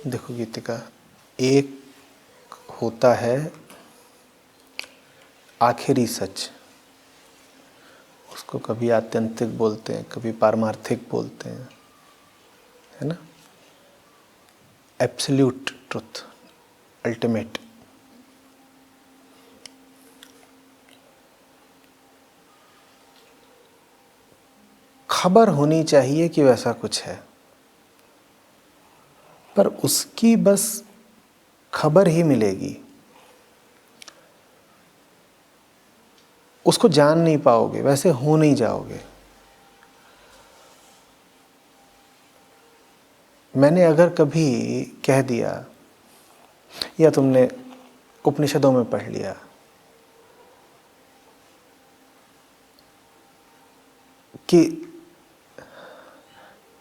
देखो गीतिका, एक होता है आखिरी सच, उसको कभी आत्यंतिक बोलते हैं, कभी पारमार्थिक बोलते हैं, है ना। Absolute truth, ultimate. खबर होनी चाहिए कि वैसा कुछ है, पर उसकी बस खबर ही मिलेगी, उसको जान नहीं पाओगे, वैसे हो नहीं जाओगे। मैंने अगर कभी कह दिया या तुमने उपनिषदों में पढ़ लिया कि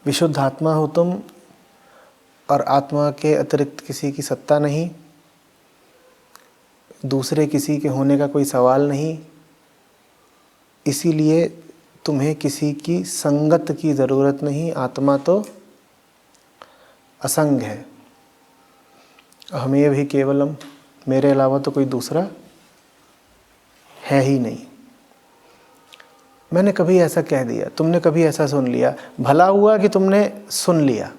विशुद्ध आत्मा हो तुम और आत्मा के अतिरिक्त किसी की सत्ता नहीं, दूसरे किसी के होने का कोई सवाल नहीं, इसीलिए तुम्हें किसी की संगत की ज़रूरत नहीं, आत्मा तो असंग है, हमें भी केवलम, मेरे अलावा तो कोई दूसरा है ही नहीं। मैंने कभी ऐसा कह दिया, तुमने कभी ऐसा सुन लिया, भला हुआ कि तुमने सुन लिया।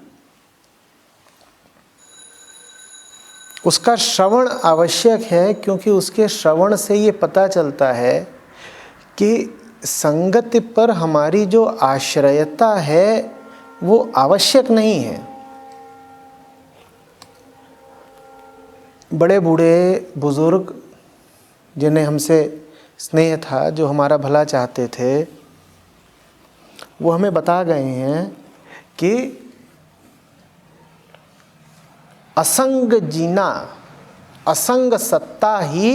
उसका श्रवण आवश्यक है, क्योंकि उसके श्रवण से ये पता चलता है कि संगति पर हमारी जो आश्रयता है वो आवश्यक नहीं है। बड़े बूढ़े बुजुर्ग जिन्हें हमसे स्नेह था, जो हमारा भला चाहते थे, वो हमें बता गए हैं कि असंग जीना, असंग सत्ता ही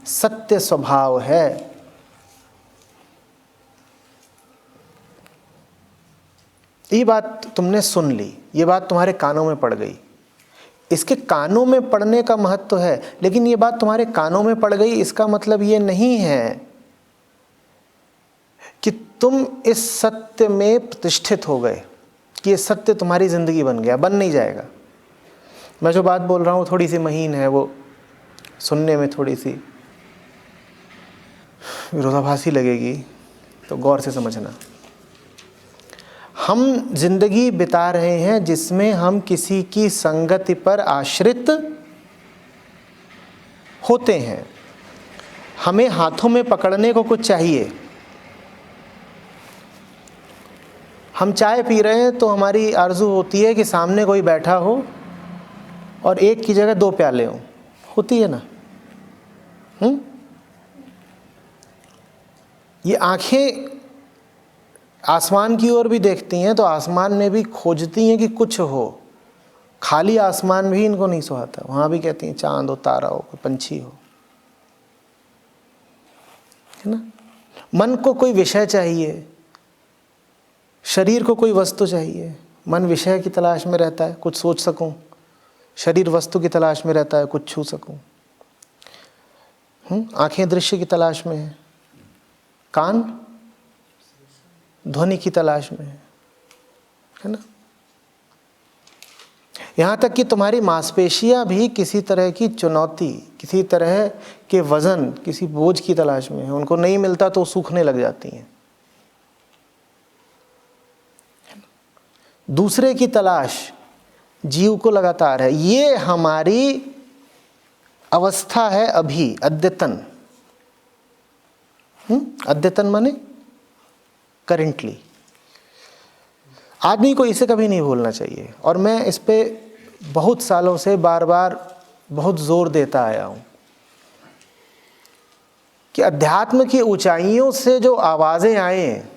सत्य स्वभाव है। ये बात तुमने सुन ली, ये बात तुम्हारे कानों में पड़ गई। इसके कानों में पड़ने का महत्व है, लेकिन ये बात तुम्हारे कानों में पड़ गई, इसका मतलब ये नहीं है कि तुम इस सत्य में प्रतिष्ठित हो गए, कि ये सत्य तुम्हारी जिंदगी बन गया। बन नहीं जाएगा। मैं जो बात बोल रहा हूँ थोड़ी सी महीन है, वो सुनने में थोड़ी सी विरोधाभासी लगेगी, तो गौर से समझना। हम जिंदगी बिता रहे हैं जिसमें हम किसी की संगति पर आश्रित होते हैं। हमें हाथों में पकड़ने को कुछ चाहिए। हम चाय पी रहे हैं तो हमारी आरजू होती है कि सामने कोई बैठा हो और एक की जगह 2 प्याले हों, होती है ना। ये आंखें आसमान की ओर भी देखती हैं तो आसमान में भी खोजती हैं कि कुछ हो। खाली आसमान भी इनको नहीं सुहाता, वहाँ भी कहती हैं चांद हो, तारा हो, कोई पंछी हो, है ना। मन को कोई विषय चाहिए, शरीर को कोई वस्तु चाहिए। मन विषय की तलाश में रहता है, कुछ सोच सकूं। शरीर वस्तु की तलाश में रहता है, कुछ छू सकूं। आंखें दृश्य की तलाश में है, कान ध्वनि की तलाश में है ना। यहाँ तक कि तुम्हारी मांसपेशियां भी किसी तरह की चुनौती, किसी तरह के वजन, किसी बोझ की तलाश में है। उनको नहीं मिलता तो सूखने लग जाती हैं। दूसरे की तलाश जीव को लगातार है। ये हमारी अवस्था है अभी, अद्यतन। अद्यतन माने करेंटली। आदमी को इसे कभी नहीं भूलना चाहिए, और मैं इस पे बहुत सालों से बार बार बहुत जोर देता आया हूं कि अध्यात्म की ऊंचाइयों से जो आवाजें आए,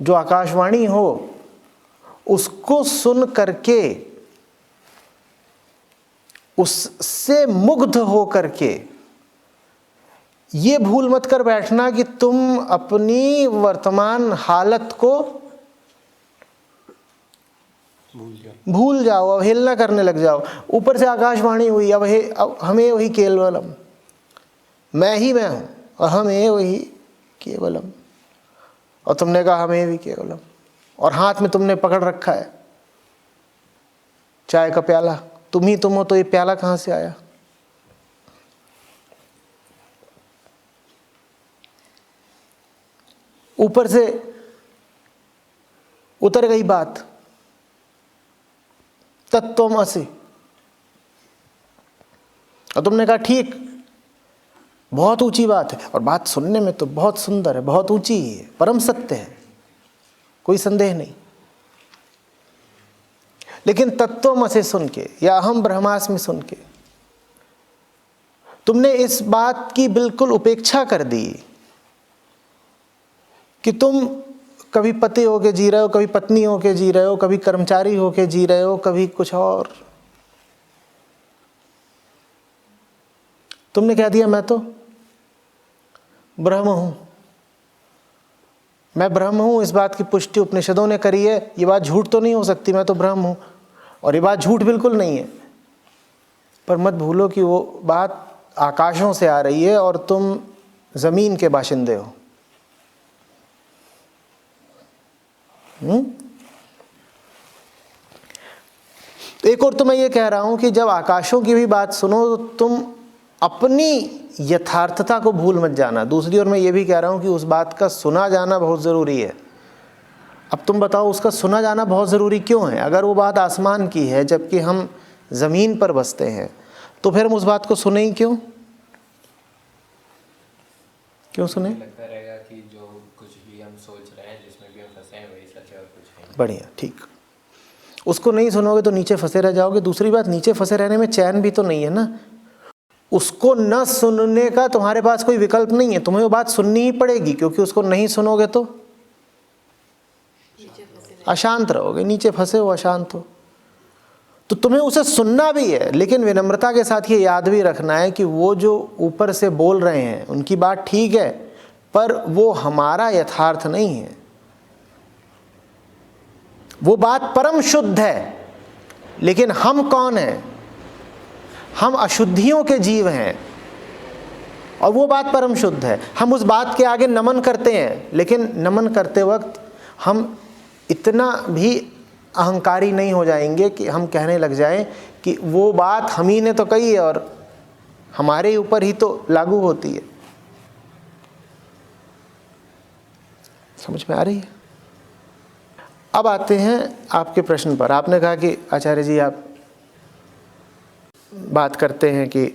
जो आकाशवाणी हो, उसको सुन करके, उससे मुग्ध हो करके ये भूल मत कर बैठना कि तुम अपनी वर्तमान हालत को भूल जाओ, अवहेलना करने लग जाओ। ऊपर से आकाशवाणी हुई, अब हमें वही केवलम, मैं ही मैं हूं और हमें वही केवलम, और तुमने कहा हमें भी केवलम, और हाथ में तुमने पकड़ रखा है चाय का प्याला, तुम ही तुम हो तो ये प्याला कहाँ से आया? ऊपर से उतर गई बात, तत्त्वमसि। और तुमने कहा ठीक, बहुत ऊंची बात है, और बात सुनने में तो बहुत सुंदर है, बहुत ऊंची है, परम सत्य है, कोई संदेह नहीं। लेकिन तत्त्वमसि सुन के या अहम ब्रह्मास्मि सुन के तुमने इस बात की बिल्कुल उपेक्षा कर दी कि तुम कभी पति होके जी रहे हो, कभी पत्नी होके जी रहे हो, कभी कर्मचारी होके जी रहे हो, कभी कुछ और। तुमने कह दिया मैं तो ब्रह्म हूं, मैं ब्रह्म हूं। इस बात की पुष्टि उपनिषदों ने करी है, ये बात झूठ तो नहीं हो सकती, मैं तो ब्रह्म हूं। और ये बात झूठ बिल्कुल नहीं है। पर मत भूलो कि वो बात आकाशों से आ रही है और तुम जमीन के बाशिंदे हो। एक और तो मैं ये कह रहा हूं कि जब आकाशों की भी बात सुनो तो तुम अपनी यथार्थता को भूल मत जाना। दूसरी ओर मैं ये भी कह रहा हूं कि उस बात का सुना जाना बहुत ज़रूरी है। अब तुम बताओ, उसका सुना जाना बहुत ज़रूरी क्यों है? अगर वो बात आसमान की है जबकि हम ज़मीन पर बसते हैं, तो फिर हम उस बात को सुने ही क्यों? क्यों सुने? लगता रहेगा कि जो कुछ भी हम सोच रहे हैं, जिसमें भी हम फंसे हैं, वही सच है और कुछ नहीं। बढ़िया, ठीक। उसको नहीं सुनोगे तो नीचे फंसे रह जाओगे। दूसरी बात, नीचे फंसे रहने में चैन भी तो नहीं है ना। उसको न सुनने का तुम्हारे पास कोई विकल्प नहीं है, तुम्हें वो बात सुननी ही पड़ेगी, क्योंकि उसको नहीं सुनोगे तो अशांत रहोगे, नीचे फंसे हो, अशांत हो। तो तुम्हें उसे सुनना भी है, लेकिन विनम्रता के साथ ये याद भी रखना है कि वो जो ऊपर से बोल रहे हैं उनकी बात ठीक है, पर वो हमारा यथार्थ नहीं है। वो बात परम शुद्ध है, लेकिन हम कौन हैं? हम अशुद्धियों के जीव हैं, और वो बात परम शुद्ध है। हम उस बात के आगे नमन करते हैं, लेकिन नमन करते वक्त हम इतना भी अहंकारी नहीं हो जाएंगे कि हम कहने लग जाएं कि वो बात हम ही ने तो कही है और हमारे ऊपर ही तो लागू होती है। समझ में आ रही है? अब आते हैं आपके प्रश्न पर। आपने कहा कि आचार्य जी, आप बात करते हैं कि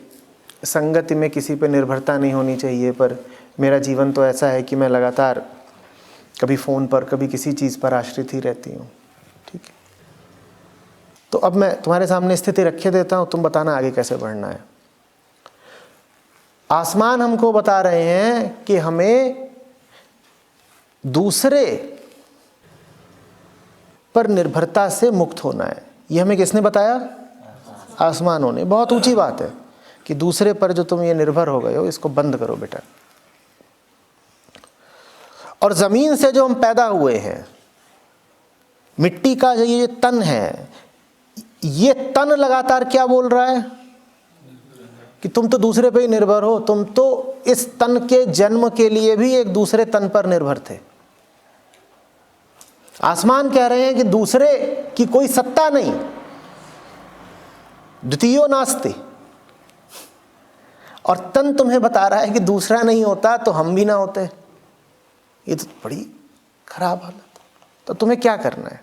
संगति में किसी पर निर्भरता नहीं होनी चाहिए, पर मेरा जीवन तो ऐसा है कि मैं लगातार कभी फ़ोन पर, कभी किसी चीज़ पर आश्रित ही रहती हूँ। ठीक है, तो अब मैं तुम्हारे सामने स्थिति रखे देता हूँ, तुम बताना आगे कैसे बढ़ना है। आसमान हमको बता रहे हैं कि हमें दूसरे पर निर्भरता से मुक्त होना है। ये हमें किसने बताया? आसमानों ने। बहुत ऊंची बात है कि दूसरे पर जो तुम ये निर्भर हो गए हो, इसको बंद करो बेटा। और ज़मीन से जो हम पैदा हुए हैं, मिट्टी का जो ये तन है, ये तन लगातार क्या बोल रहा है कि तुम तो दूसरे पे ही निर्भर हो। तुम तो इस तन के जन्म के लिए भी एक दूसरे तन पर निर्भर थे। आसमान कह रहे हैं कि दूसरे की कोई सत्ता नहीं, द्वितीयो नास्ति। और तन तुम्हें बता रहा है कि दूसरा नहीं होता तो हम भी ना होते। ये तो बड़ी खराब हालत। तो तुम्हें क्या करना है?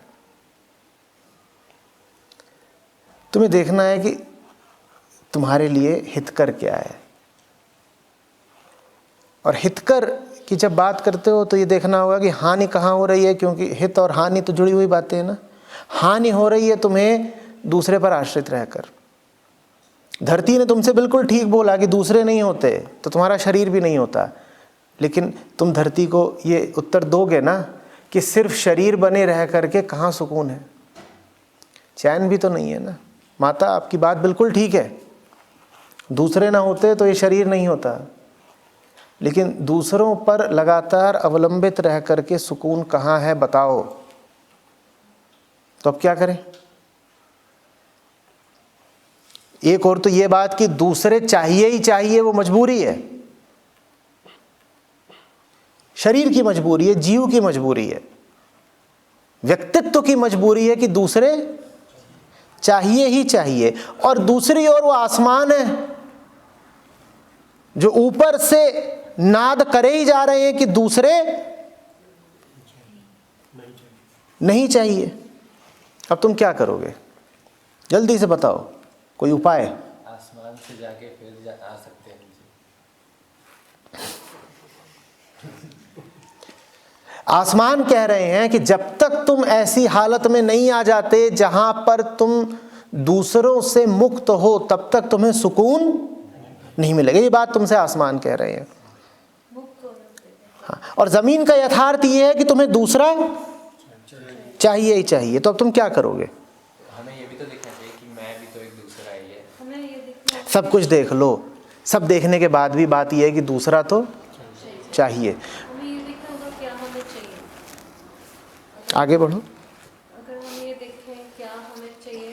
तुम्हें देखना है कि तुम्हारे लिए हितकर क्या है। और हितकर की जब बात करते हो तो ये देखना होगा कि हानि कहाँ हो रही है, क्योंकि हित और हानि तो जुड़ी हुई बातें हैं ना। हानि हो रही है तुम्हें दूसरे पर आश्रित रहकर। धरती ने तुमसे बिल्कुल ठीक बोला कि दूसरे नहीं होते तो तुम्हारा शरीर भी नहीं होता, लेकिन तुम धरती को ये उत्तर दोगे ना कि सिर्फ शरीर बने रह करके कहाँ सुकून है, चैन भी तो नहीं है ना। माता, आपकी बात बिल्कुल ठीक है, दूसरे ना होते तो ये शरीर नहीं होता, लेकिन दूसरों पर लगातार अवलंबित रह करके सुकून कहाँ है बताओ। तो अब क्या करें? एक और तो ये बात कि दूसरे चाहिए ही चाहिए, वो मजबूरी है, शरीर की मजबूरी है, जीव की मजबूरी है, व्यक्तित्व की मजबूरी है कि दूसरे चाहिए ही चाहिए। और दूसरी ओर वो आसमान है जो ऊपर से नाद करे ही जा रहे हैं कि दूसरे नहीं चाहिए। अब तुम क्या करोगे? जल्दी से बताओ, कोई उपाय? आसमान से जाके फिर आ सकते हैं नीचे। आसमान कह रहे हैं कि जब तक तुम ऐसी हालत में नहीं आ जाते जहां पर तुम दूसरों से मुक्त हो, तब तक तुम्हें सुकून नहीं मिलेगा। ये बात तुमसे आसमान कह रहे हैं। हाँ, और जमीन का यथार्थ ये है कि तुम्हें दूसरा चाहिए ही चाहिए। तो अब तुम क्या करोगे? हमें ये भी तो देखना चाहिए कि मैं भी तो एक दूसरा ही है। हमें ये देखना सब कुछ देख लो, सब देखने के बाद भी बात यह है कि दूसरा तो चाहिए। हमें ये देखना होगा क्या हमें चाहिए। आगे बढ़ो। अगर हम ये देखें क्या हमें चाहिए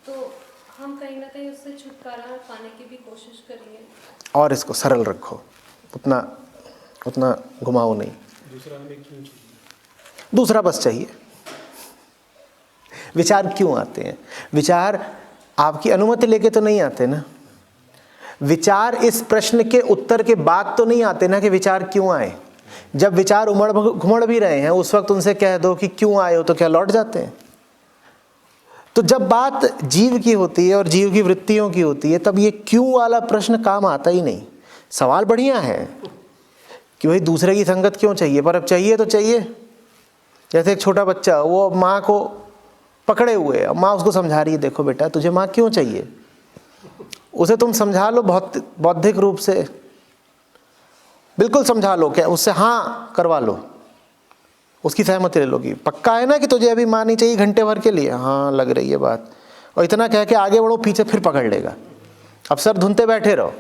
तो हम कहीं ना कहीं उससे छुटकारा पाने की भी कोशिश करेंगे। और इसको सरल रखो, उतना घुमाओ नहीं। दूसरा बस चाहिए। विचार क्यों आते हैं? विचार आपकी अनुमति लेके तो नहीं आते ना। विचार इस प्रश्न के उत्तर के बाद तो नहीं आते ना कि विचार क्यों आए। जब विचार उमड़ घुमड़ भी रहे हैं उस वक्त उनसे कह दो कि क्यों आए हो, तो क्या लौट जाते हैं? तो जब बात जीव की होती है और जीव की वृत्तियों की होती है तब ये क्यों वाला प्रश्न काम आता ही नहीं। सवाल बढ़िया है कि भाई दूसरे की संगत क्यों चाहिए, पर अब चाहिए तो चाहिए। जैसे एक छोटा बच्चा, वो माँ को पकड़े हुए है, माँ उसको समझा रही है, देखो बेटा तुझे माँ क्यों चाहिए। उसे तुम समझा लो बहुत बौद्धिक रूप से, बिल्कुल समझा लो, क्या उससे हाँ करवा लो, उसकी सहमति ले लो कि पक्का है ना कि तुझे अभी माँ नहीं चाहिए घंटे भर के लिए। हाँ लग रही है बात। और इतना कह के आगे बढ़ो, पीछे फिर पकड़ लेगा। अब सर धुनते बैठे रहो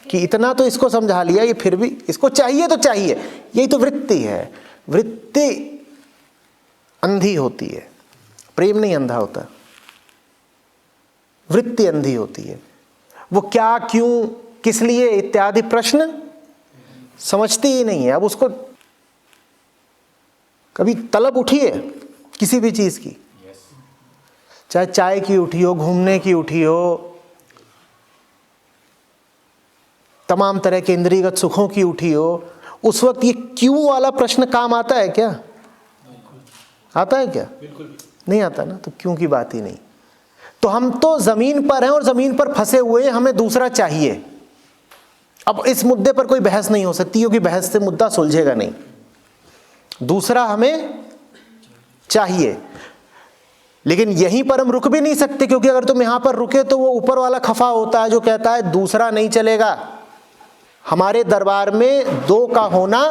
कि इतना तो इसको समझा लिया, ये फिर भी इसको चाहिए तो चाहिए। यही तो वृत्ति है। वृत्ति अंधी होती है, प्रेम नहीं अंधा होता। वृत्ति अंधी होती है। वो क्या, क्यों, किस लिए इत्यादि प्रश्न समझती ही नहीं है। अब उसको कभी तलब उठी है किसी भी चीज की, चाहे चाय की उठी हो, घूमने की उठी हो, तमाम तरह के इंद्रियगत सुखों की उठी हो, उस वक्त ये क्यों वाला प्रश्न काम आता है क्या? आता है क्या? बिल्कुल नहीं आता ना। तो क्यों की बात ही नहीं। तो हम तो जमीन पर हैं और जमीन पर फंसे हुए हैं, हमें दूसरा चाहिए। अब इस मुद्दे पर कोई बहस नहीं हो सकती क्योंकि बहस से मुद्दा सुलझेगा नहीं। दूसरा हमें चाहिए, लेकिन यहीं पर हम रुक भी नहीं सकते क्योंकि अगर तुम यहां पर रुके तो वो ऊपर वाला खफा होता है जो कहता है दूसरा नहीं चलेगा। हमारे दरबार में दो का होना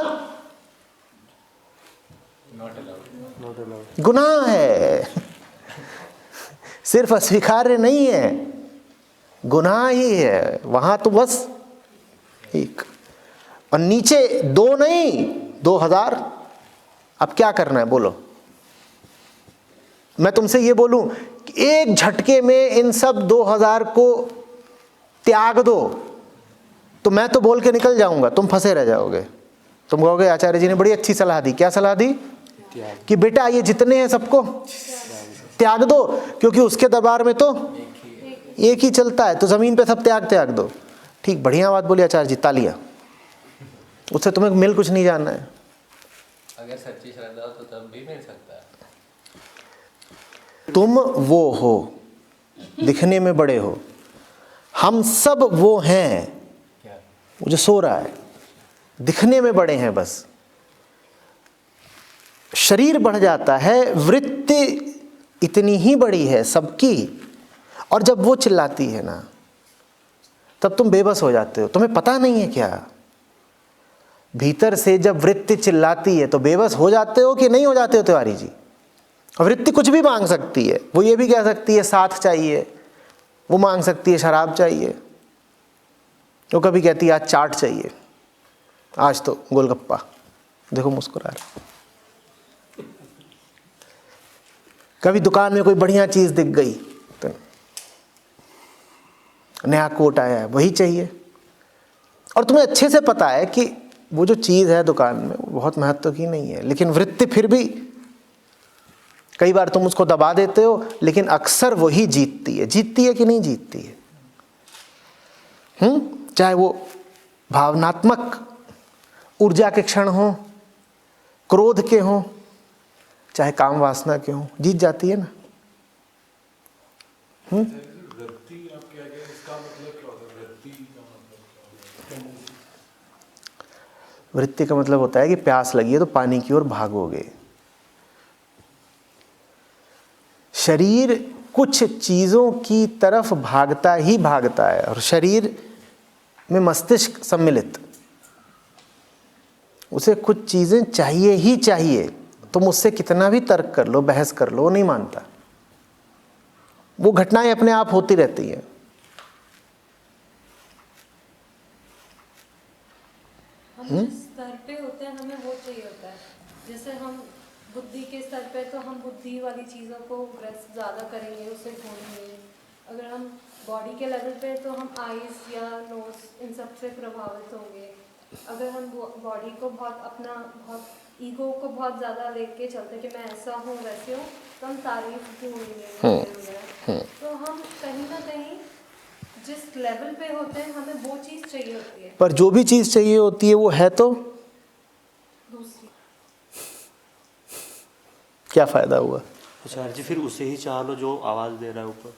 गुनाह है, सिर्फ अस्वीकार्य नहीं है, गुनाह ही है। वहां तो बस एक, और नीचे दो नहीं 2000। अब क्या करना है बोलो? मैं तुमसे ये बोलूं कि एक झटके में इन सब 2000 को त्याग दो, तो मैं तो बोल के निकल जाऊंगा, तुम फंसे रह जाओगे। तुम कहोगे आचार्य जी ने बड़ी अच्छी सलाह दी। क्या सलाह दी? कि बेटा ये जितने हैं सबको त्याग दो, क्योंकि उसके दरबार में तो एक ही चलता है, तो जमीन पे सब त्याग दो। ठीक, बढ़िया बात बोली आचार्य जी, तालियां। उससे तुम्हें मिल कुछ नहीं जानना है। अगर सच्ची श्रद्धा हो तो तब भी मिल सकता है। तुम वो हो, दिखने में बड़े हो, हम सब वो हैं। क्या? वो जो सो रहा है दिखने में बड़े हैं, बस शरीर बढ़ जाता है, वृत्ति इतनी ही बड़ी है सबकी। और जब वो चिल्लाती है ना तब तुम बेबस हो जाते हो। तुम्हें पता नहीं है क्या? भीतर से जब वृत्ति चिल्लाती है तो बेबस हो जाते हो कि नहीं हो जाते हो तिवारी जी? और वृत्ति कुछ भी मांग सकती है। वो ये भी कह सकती है साथ चाहिए, वो मांग सकती है शराब चाहिए, वो कभी कहती है आज चाट चाहिए, आज तो गोलगप्पा। देखो मुस्कुरा रहा। कभी दुकान में कोई बढ़िया चीज दिख गई तो नया कोट आया है वही चाहिए। और तुम्हें अच्छे से पता है कि वो जो चीज़ है दुकान में वो बहुत महत्व की नहीं है, लेकिन वृत्ति फिर भी कई बार तुम उसको दबा देते हो, लेकिन अक्सर वही जीतती है। जीतती है कि नहीं जीतती है? चाहे वो भावनात्मक ऊर्जा के क्षण हो, क्रोध के हो, चाहे काम वासना के हो, जीत जाती है ना। वृत्ति आप क्या कहें, इसका मतलब क्या होता है? वृत्ति का मतलब क्या होता है? वृत्ति का मतलब होता है कि प्यास लगी है तो पानी की ओर भागोगे। शरीर कुछ चीजों की तरफ भागता ही भागता है, और शरीर में मस्तिष्क सम्मिलित, उसे कुछ चीजें चाहिए ही चाहिए। तुम उससे कितना भी तर्क कर लो, बहस कर लो, वो नहीं मानता। वो घटनाएं अपने आप होती रहती हैं। हम जिस स्तर पे होते हैं हमें वो चाहिए होता है। जैसे हम बुद्धि के स्तर पे तो हम बुद्धि वाली चीज़ों को ग्रस्त ज़्यादा करेंगे, उसे ढूंढेंगे। अगर हम बॉडी के लेवल पे तो हम आईज या नोज इन सब से प्रभावित होंगे। अगर हम बॉडी को बहुत ईगो को बहुत ज़्यादा लेके चलते कि मैं ऐसा हूँ वैसे हूँ, तो हम तारीफ ढूंढेंगे। तो हम कहीं ना कहीं जिस लेवल पे होते हैं हमें वो चीज़ चाहिए होती है। पर जो भी चीज चाहिए होती है वो है तो दूसरी क्या फायदा हुआ? आचार्य जी फिर उसे ही चाह लो जो आवाज दे रहा है ऊपर।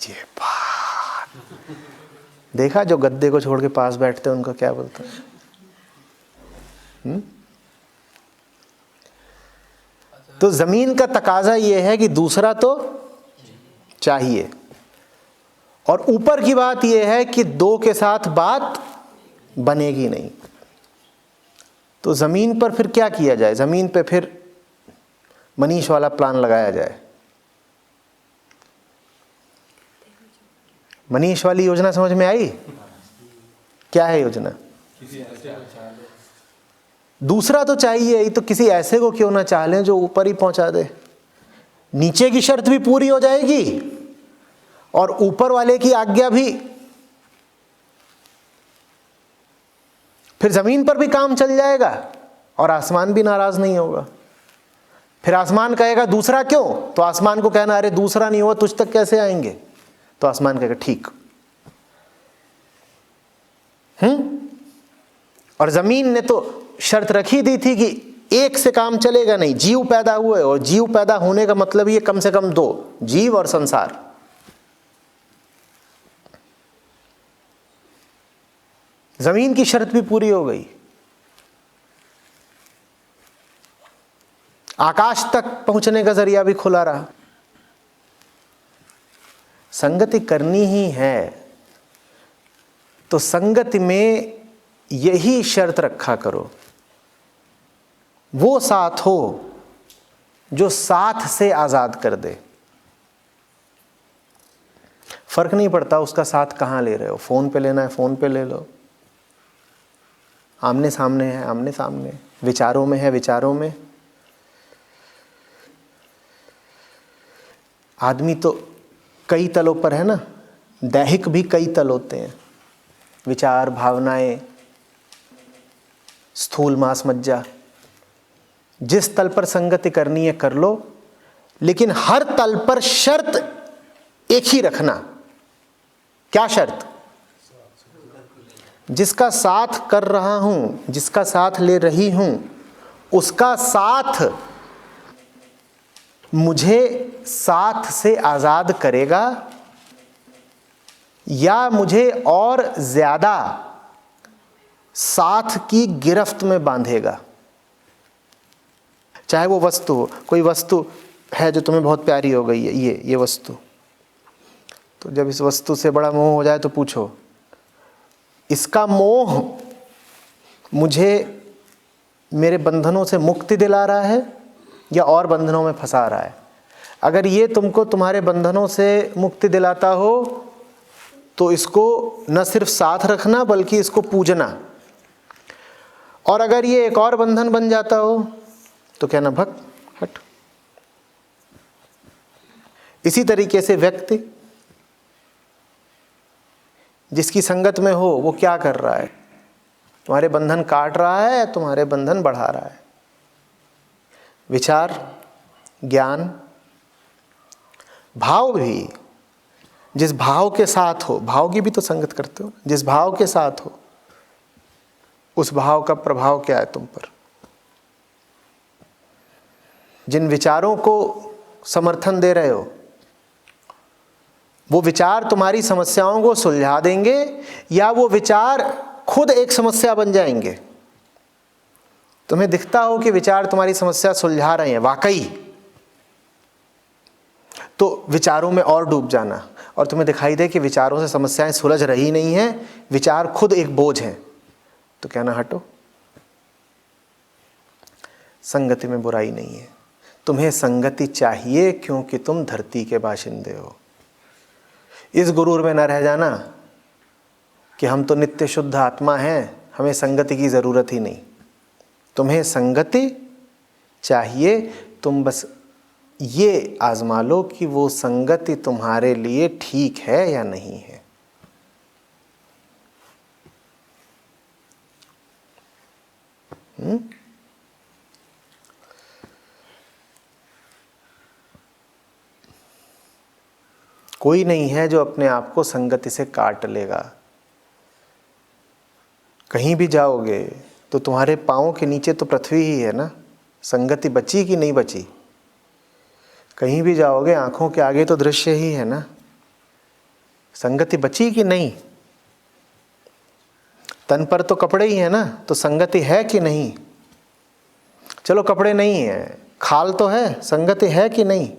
ये बात देखा, जो गद्दे को छोड़ के पास बैठते हैं उनका क्या बोलता है? तो जमीन का तकाजा ये है कि दूसरा तो चाहिए, और ऊपर की बात यह है कि दो के साथ बात बनेगी नहीं। तो जमीन पर फिर क्या किया जाए? जमीन पे फिर मनीष वाला प्लान लगाया जाए। मनीष वाली योजना समझ में आई? क्या है योजना? दूसरा तो चाहिए ही, तो किसी ऐसे को क्यों ना चाह लें जो ऊपर ही पहुंचा दे। नीचे की शर्त भी पूरी हो जाएगी और ऊपर वाले की आज्ञा भी। फिर जमीन पर भी काम चल जाएगा और आसमान भी नाराज नहीं होगा। फिर आसमान कहेगा दूसरा क्यों? तो आसमान को कहना अरे दूसरा नहीं हुआ, तुझ तक कैसे आएंगे? तो आसमान कहेगा ठीक। और जमीन ने तो शर्त रखी दी थी कि एक से काम चलेगा नहीं, जीव पैदा हुए, और जीव पैदा होने का मतलब ये कम से कम दो, जीव और संसार। जमीन की शर्त भी पूरी हो गई। आकाश तक पहुंचने का जरिया भी खुला रहा। संगति करनी ही है तो संगति में यही शर्त रखा करो, वो साथ हो जो साथ से आजाद कर दे। फर्क नहीं पड़ता उसका साथ कहां ले रहे हो। फोन पे लेना है फोन पे ले लो, आमने सामने है आमने सामने, विचारों में है विचारों में। आदमी तो कई तलों पर है ना, दैहिक भी कई तल होते हैं, विचार, भावनाएं, स्थूल मांस मज्जा। जिस तल पर संगति करनी है कर लो, लेकिन हर तल पर शर्त एक ही रखना। क्या शर्त? जिसका साथ कर रहा हूं, जिसका साथ ले रही हूं, उसका साथ मुझे साथ से आजाद करेगा या मुझे और ज्यादा साथ की गिरफ्त में बांधेगा। चाहे वो वस्तु हो, कोई वस्तु है जो तुम्हें बहुत प्यारी हो गई है, ये वस्तु, तो जब इस वस्तु से बड़ा मोह हो जाए तो पूछो, इसका मोह मुझे मेरे बंधनों से मुक्ति दिला रहा है या और बंधनों में फंसा रहा है? अगर ये तुमको तुम्हारे बंधनों से मुक्ति दिलाता हो तो इसको न सिर्फ साथ रखना बल्कि इसको पूजना, और अगर ये एक और बंधन बन जाता हो तो कहना भग हट। इसी तरीके से व्यक्ति जिसकी संगत में हो वो क्या कर रहा है? तुम्हारे बंधन काट रहा है, तुम्हारे बंधन बढ़ा रहा है। विचार, ज्ञान, भाव भी जिस भाव के साथ हो, भाव की भी तो संगत करते हो, जिस भाव के साथ हो उस भाव का प्रभाव क्या है तुम पर। जिन विचारों को समर्थन दे रहे हो वो विचार तुम्हारी समस्याओं को सुलझा देंगे या वो विचार खुद एक समस्या बन जाएंगे। तुम्हें दिखता हो कि विचार तुम्हारी समस्या सुलझा रहे हैं वाकई, तो विचारों में और डूब जाना, और तुम्हें दिखाई दे कि विचारों से समस्याएं सुलझ रही नहीं हैं, विचार खुद एक बोझ हैं, तो कहना हटो। संगति में बुराई नहीं है, तुम्हें संगति चाहिए क्योंकि तुम धरती के बाशिंदे हो। इस गुरूर में न रह जाना कि हम तो नित्य शुद्ध आत्मा हैं, हमें संगति की ज़रूरत ही नहीं। तुम्हें संगति चाहिए, तुम बस ये आजमा लो कि वो संगति तुम्हारे लिए ठीक है या नहीं है। कोई नहीं है जो अपने आप को संगति से काट लेगा। कहीं भी जाओगे तो तुम्हारे पाँव के नीचे तो पृथ्वी ही है ना, संगति बची कि नहीं बची। कहीं भी जाओगे आंखों के आगे तो दृश्य ही है ना, संगति बची कि नहीं। तन पर तो कपड़े ही है ना, तो संगति है कि नहीं। चलो कपड़े नहीं है, खाल तो है, संगति है कि नहीं।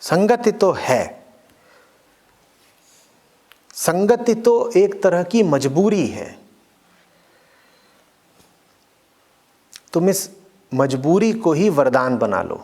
संगति तो है। संगति तो एक तरह की मजबूरी है। तुम इस मजबूरी को ही वरदान बना लो।